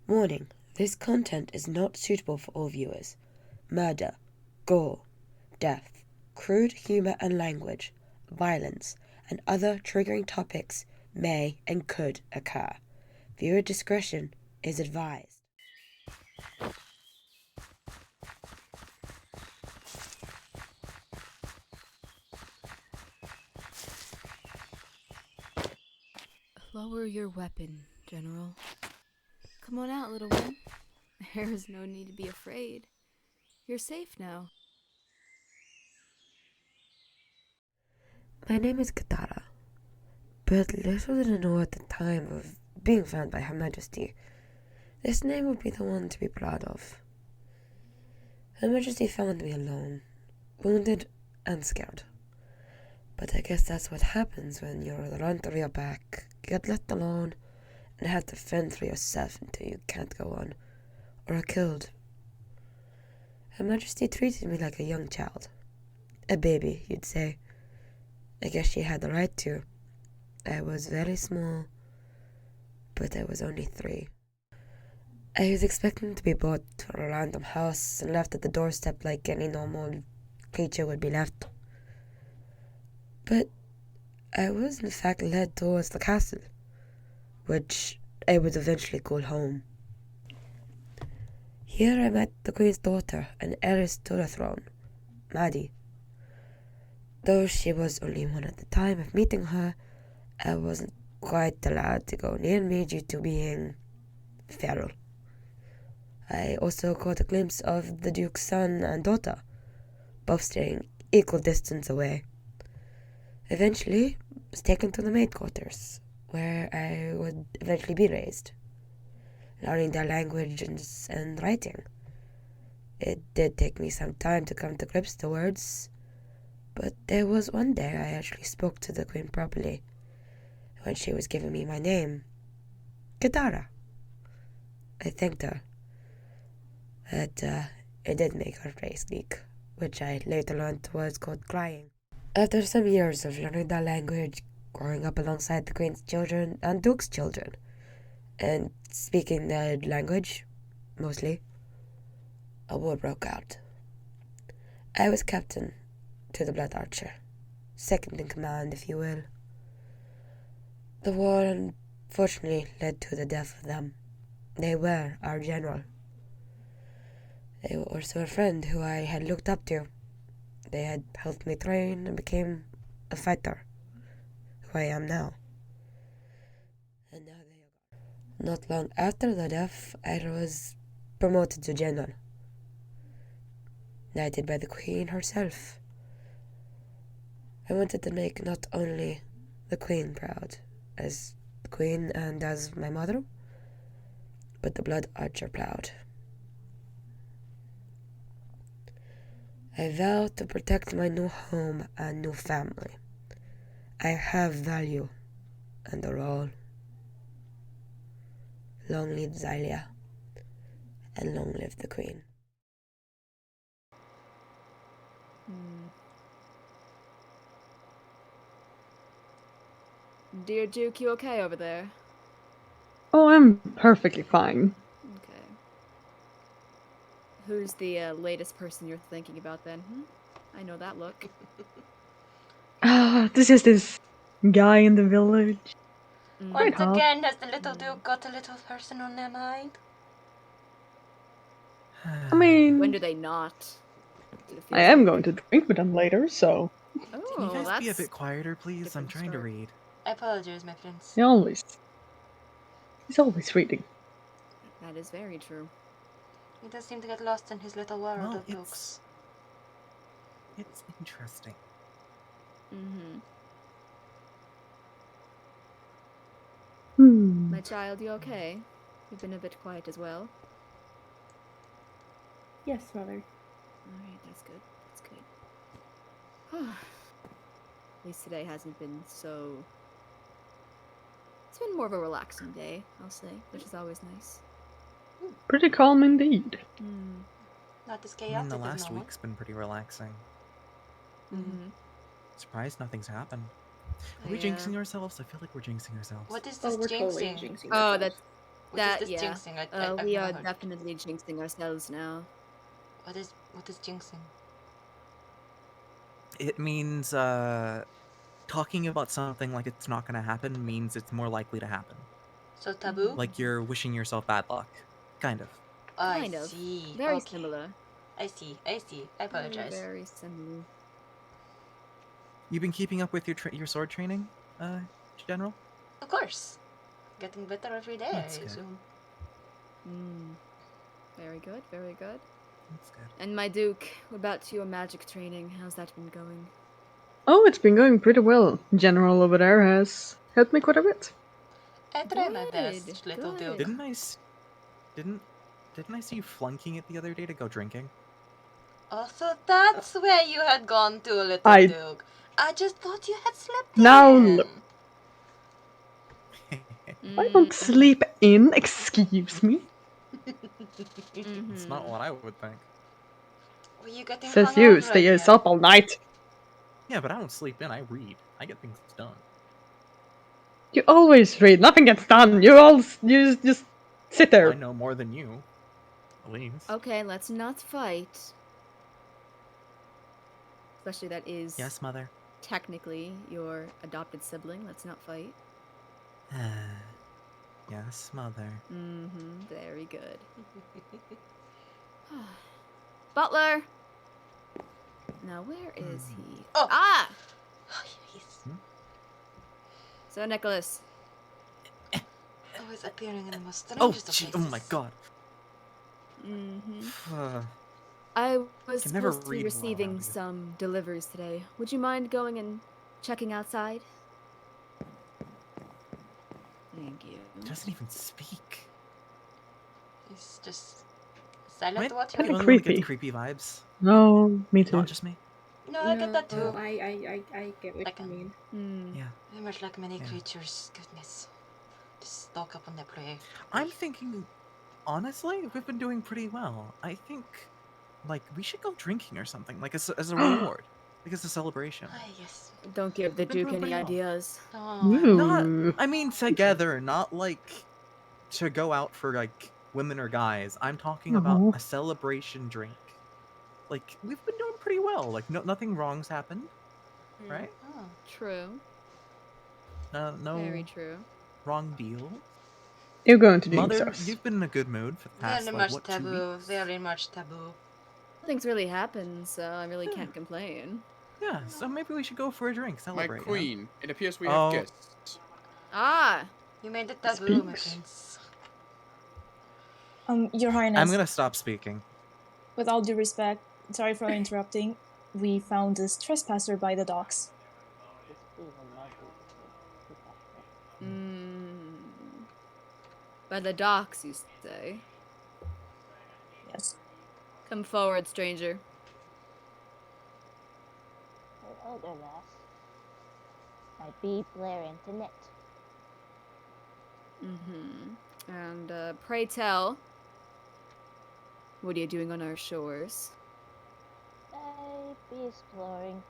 Warning, this content is not suitable for all viewers. Murder, gore, death, crude humor and language, violence, and other triggering topics may and could occur. Viewer discretion is advised. Lower your weapon, General. Come on out, little one. There is no need to be afraid. You're safe now. My name is Katara, but little did I know at the time of being found by Her Majesty, this name would be the one to be proud of. Her Majesty found me alone, wounded and scared. But I guess that's what happens when you're the runt of your back, get left alone, and have to fend for yourself until you can't go on, or are killed. Her Majesty treated me like a young child. A baby, you'd say. I guess she had the right to. I was very small, but I was only 3. I was expecting to be brought to a random house and left at the doorstep like any normal creature would be left. But I was in fact led towards the castle, which I would eventually call home. Here I met the Queen's daughter and heiress to the throne, Maddie. Though she was only 1 at the time of meeting her, I wasn't quite allowed to go near me due to being feral. I also caught a glimpse of the Duke's son and daughter, both staying equal distance away. Eventually, was taken to the maid quarters, where I would eventually be raised, learning their language and writing. It did take me some time to come to grips with the words, but there was one day I actually spoke to the Queen properly, when she was giving me my name, Kitara. I thanked her, but it did make her face leak, which I later learned was called crying. After some years of learning that language, growing up alongside the Queen's children and Duke's children, and speaking that language, mostly, a war broke out. I was captain to the Blood Archer, second in command, if you will. The war unfortunately led to the death of them. They were our general. They were also a friend who I had looked up to. They had helped me train and became a fighter, who I am now. And now they are gone. Not long after the death, I was promoted to general, knighted by the Queen herself. I wanted to make not only the Queen proud, as the Queen and as my mother, but the Blood Archer proud. I vow to protect my new home and new family. I have value and a role. Long live Xylia, and long live the Queen. Dear Duke, you okay over there? Oh, I'm perfectly fine. Okay. Who's the latest person you're thinking about then? I know that look. This is this guy in the village. Once again, has the little Duke got a little person on their mind? I mean, When do they not? I am going to drink with them later, so. Oh, Can you guys that's be a bit quieter, please? I'm trying to read. I apologize, my friends. He's always reading. That is very true. He does seem to get lost in his little world Well, of books. It's interesting. My child, you okay? You've been a bit quiet as well. Yes, mother. Alright, that's good. That's good. At least today hasn't been so... It's been more of a relaxing day, I'll say, which is always nice. Pretty calm indeed. Not as I chaotic mean, the as last normal. week's been pretty relaxing. Surprised nothing's happened. Are we jinxing ourselves? I feel like we're jinxing ourselves. What is this We're totally jinxing? jinxing Oh, ourselves. What is That, this yeah. jinxing? I've We never are heard. definitely jinxing ourselves now. What is jinxing? It means talking about something like it's not gonna happen means it's more likely to happen. So taboo? Like you're wishing yourself bad luck. Kind of. I Kind of. see. Very Okay. similar. I see. I apologize. Very, very similar. You've been keeping up with your sword training, General? Of course. Getting better every day, That's I good. assume. Very good, very good. That's good. And my Duke, what about your magic training? How's that been going? Oh, it's been going pretty well. General over there has helped me quite a bit. I try my best, Good, little Duke. good. Didn't I see you flunking it the other day to go drinking? Oh, so that's where you had gone to, little I- Duke. I just thought you had slept Now in. look. I don't sleep in, excuse me. It's not what I would think. Were you getting Says you, hungover stay again? up all night. Yeah, but I don't sleep in, I read. I get things done. You always read, nothing gets done. You just sit there. I know more than you. At least. Okay, let's not fight. Especially that is Yes, Mother. technically your adopted sibling. Let's not fight. Yes, Mother. Very good. Butler! Now, where is he? Oh. Ah! Oh, he's So, Nicholas. always appearing in the most Oh, strangest of gee, places. oh my god. I was Can never supposed to read be well receiving around you. some deliveries today. Would you mind going and checking outside? Thank you. Doesn't even speak. He's just Am I silent watching the Kinda only one that gets creepy. creepy vibes? No, me too. Not just me? No, I get that too. I get what Like, you mean. Yeah. Very much like many Yeah. creatures. Goodness. Just stalk up on their prey. I'm thinking, honestly, we've been doing pretty well. I think, like, we should go drinking or something, like, as a reward. Like, as a celebration. Ah, yes. Don't give the We've been Duke doing any pretty well. ideas. Oh, Ooh. I mean, together, not, like, to go out for, like, women or guys. I'm talking about Aw. a celebration drink. Like, we've been doing pretty well. Like, nothing wrong's happened, right? oh. True. No Very true. wrong deal. You're going to drink Mother, sauce. you've been in a good mood for the past, Very like, much what, 2 taboo. weeks? Very much taboo. Nothing's really happened, so I really Yeah. can't complain. Yeah, so maybe we should go for a drink, My celebrate. queen, it appears we Oh. have guests. Ah! You made it taboo, my Speaks. prince. Your Highness, I'm gonna stop speaking. with all due respect, sorry for interrupting. We found this trespasser by the docks. By the docks, you say? Yes. Come forward, stranger. Hello there, lass. I be Blair Internet. And, pray tell, what are you doing on our shores? I be exploring.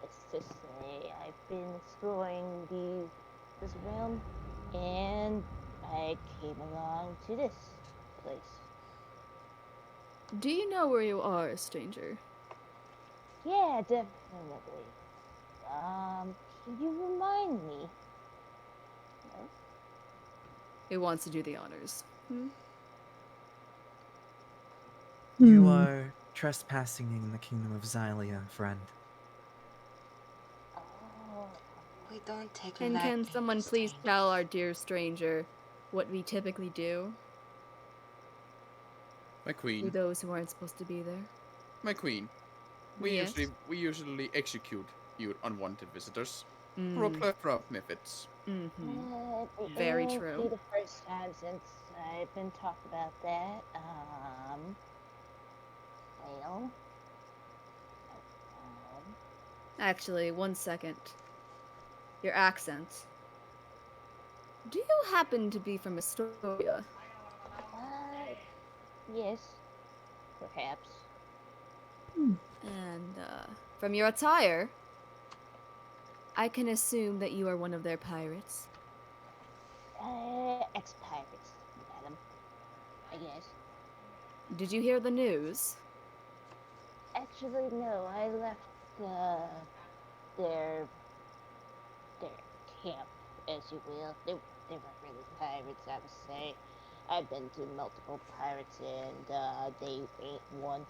Let's just say I've been exploring this realm, and I came along to this place. Do you know where you are, stranger? Yeah, definitely. Can you remind me? No? Who wants to do the honors? You are trespassing in the Kingdom of Xylia, friend. Oh, We don't take And lightly can to someone please strangers. tell our dear stranger what we typically do My to queen, those who aren't supposed to be there? my queen. We Yes? usually execute you unwanted visitors. Mm. For a plethora of methods. Very It'll true. be the first time since I've been talked about that. Well, Actually, one second. Your accent. Do you happen to be from Astoria? yes, perhaps. And, from your attire, I can assume that you are one of their pirates. Ex-pirates, madam. I guess. Did you hear the news? Actually, no. I left their camp, as you will. They weren't really pirates, I would say. I've been to multiple pirates, and they ain't one.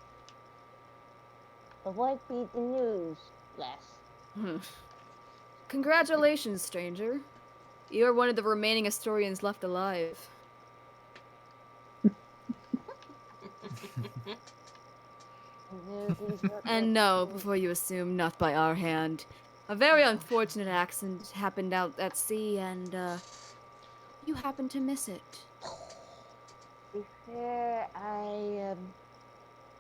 But what be the news, lass? Congratulations, stranger. You are one of the remaining Astorians left alive. And no, before you assume, not by our hand. A very unfortunate accident happened out at sea, and, you happened to miss it. To be fair, I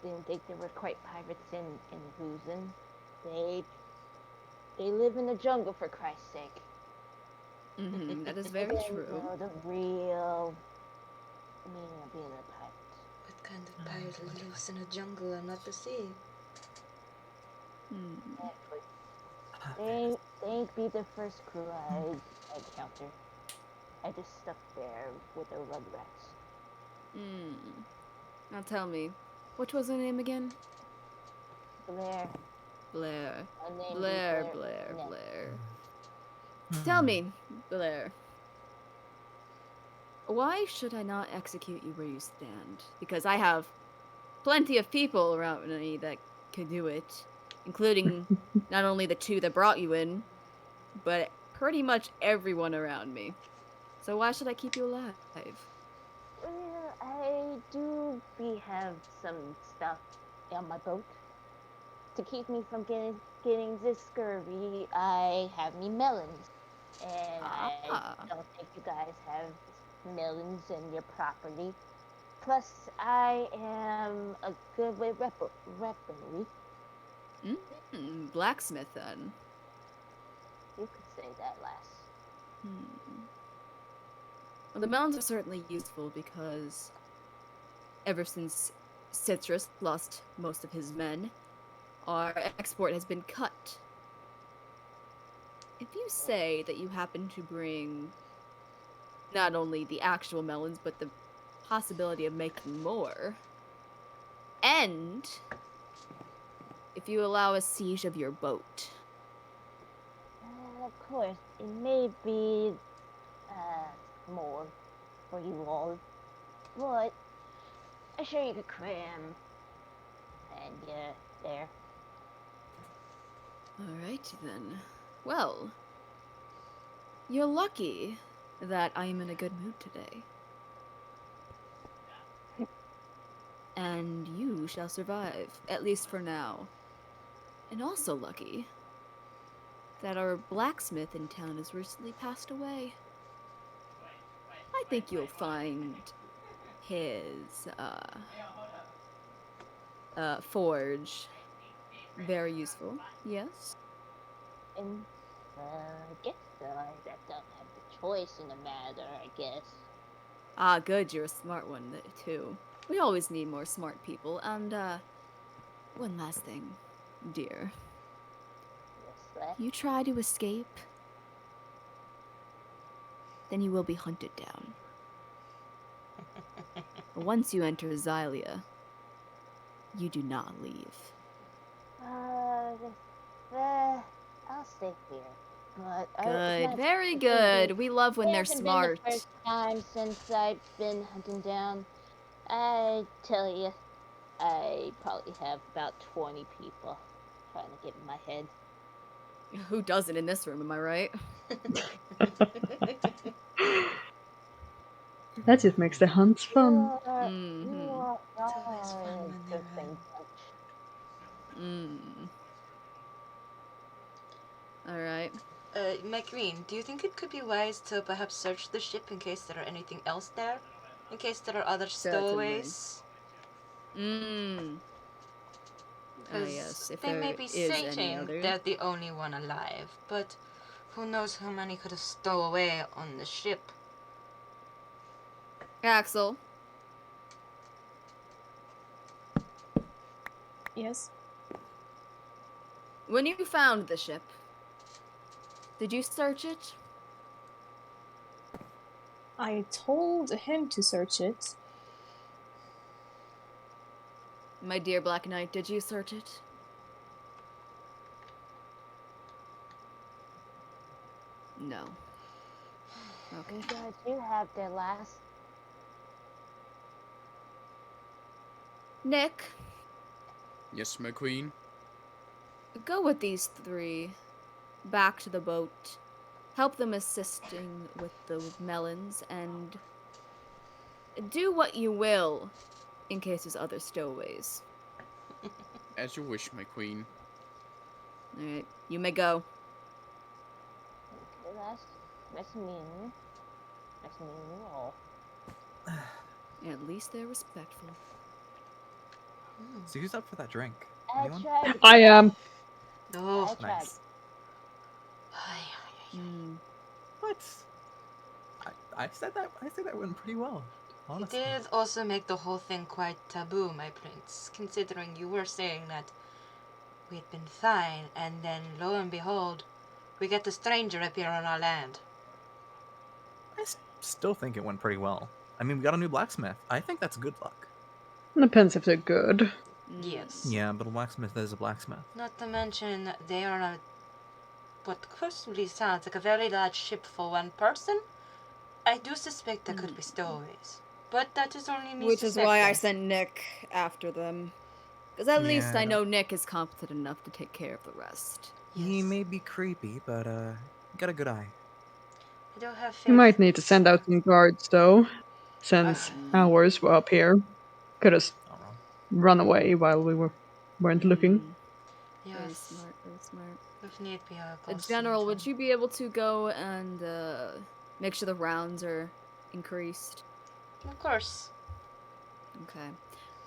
didn't think there were quite pirates in Huzen. They live in the jungle, for Christ's sake. That is They very didn't true. know the real meaning of being a pirate. What kind of pirate lives in a jungle and not the sea? Exactly. They ain't be the first crew I encountered. I just stuck there with the rugrats. Now tell me, what was her name again? Blair. Blair. My name be Blair, Blair. Blair, No. Blair. Tell me, Blair. Why should I not execute you where you stand? Because I have plenty of people around me that could do it, including not only the two that brought you in, but pretty much everyone around me. So why should I keep you alive? Well, I do have some stuff on my boat to keep me from getting this scurvy. I have me melons, and I don't think you guys have melons in your property. Plus, I am a good with weaponry. Blacksmith, then. You could say that, lass. Well, the melons are certainly useful because ever since Citrus lost most of his men, our export has been cut. If you say that you happen to bring not only the actual melons, but the possibility of making more, and if you allow a siege of your boat. Of course, it may be more for you all, but I'm sure you could cram. And yeah, there. Alrighty then. Well, you're lucky that I am in a good mood today. And you shall survive, at least for now. And also lucky that our blacksmith in town has recently passed away. I think you'll find his, forge very useful, yes? And, I guess I don't have the choice in the matter, I guess. Ah, good, you're a smart one, too. We always need more smart people, and, one last thing, dear. Yes, You try to escape, then you will be hunted down. Once you enter Xylia, you do not leave. I'll stay here. But Good, very good. We love when they're It hasn't smart. been the first time since I've been hunting down. I tell you, I probably have about 20 people trying to get in my head. Who doesn't in this room, am I right? That just makes the hunts fun. You are always fun when they're interesting bunch. Alright. My queen, do you think it could be wise to perhaps search the ship in case there are anything else there? In case there are other stowaways? Because yes, if they there may be is any saying other. they're the only one alive, but who knows how many could have stowed away on the ship? Axel, Yes. when you found the ship, did you search it? I told him to search it. My dear Black Knight, did you search it? No. Okay. You guys do have their last. Nick, Yes, my queen. go with these three back to the boat. Help them assisting with the melons, and do what you will in case there's other stowaways. As you wish, my queen. Alright, you may go. Okay, that's mean. That's mean you all. At least they're respectful. So who's up for that drink? I Anyone? tried. I am. Oh, I tried. Nice. Hmm. What? I said that. I said that went pretty well. You Honestly. did also make the whole thing quite taboo, my prince, considering you were saying that we'd been fine, and then lo and behold, we get a stranger appear on our land. I still think it went pretty well. I mean, we got a new blacksmith. I think that's good luck. Depends if they're good. Yes. Yeah, but a blacksmith is a blacksmith. Not to mention, they are what personally sounds like a very large ship for one person. I do suspect there could be stowaways, but that is only me Which is why I suspecting. sent Nick after them. Because at least Yeah. I know Nick is competent enough to take care of the rest. He Yes. may be creepy, but got a good eye. I do have faith. You might need to send out some guards, though, since Mm. ours were up here. Could have Not wrong. run away while we weren't looking. Very Yes. smart, very smart. If need be, I'll go see General, would them. you be able to go and make sure the rounds are increased? Of course. Okay.